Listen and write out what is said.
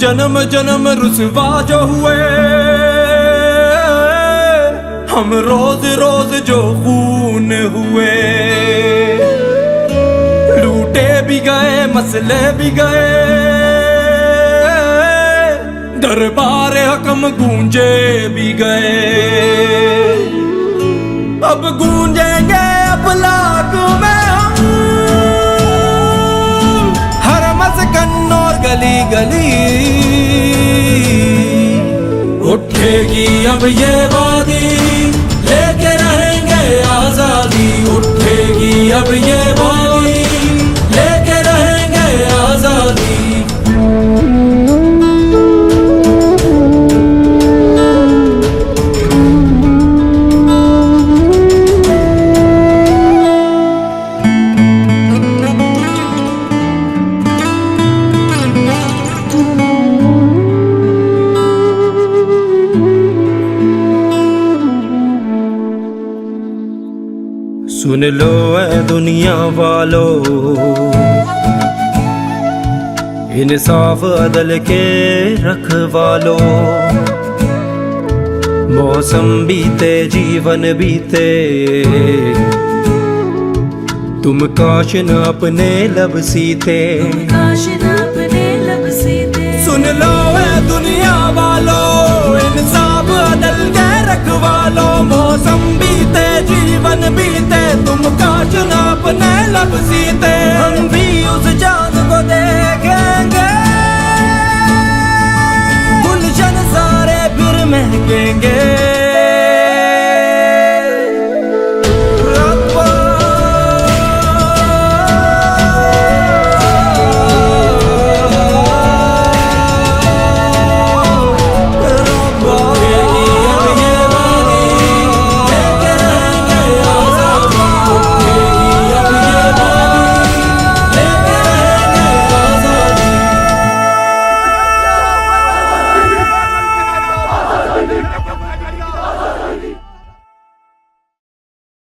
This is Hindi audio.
जन्म जन्म रुसवा जो हुए, हम रोज रोज जो खून हुए। लूटे भी गए मसले भी गए, दरबार हकम गूंजे भी गए। अब गूंजेंगे अफलाक में हम, हर मस्कन और गली गली। उठेगी अब ये वादी, लेके रहेंगे आजादी। उठेगी अब ये वादी, लेके रहेंगे आजादी। सुन लो ऐ दुनिया वालों, इंसाफ अदल के रखवालो। मौसम बीते जीवन बीते, तुम काश न अपने लब सीते। सुन लो ऐ दुनिया वालों, इंसाफ अदल के रखवालो। मौसम बीते जीवन बीते, तुम काश न अपने लब सीते। हम भी उस जान को देखेंगे, गुलशन सारे फिर महकेंगे।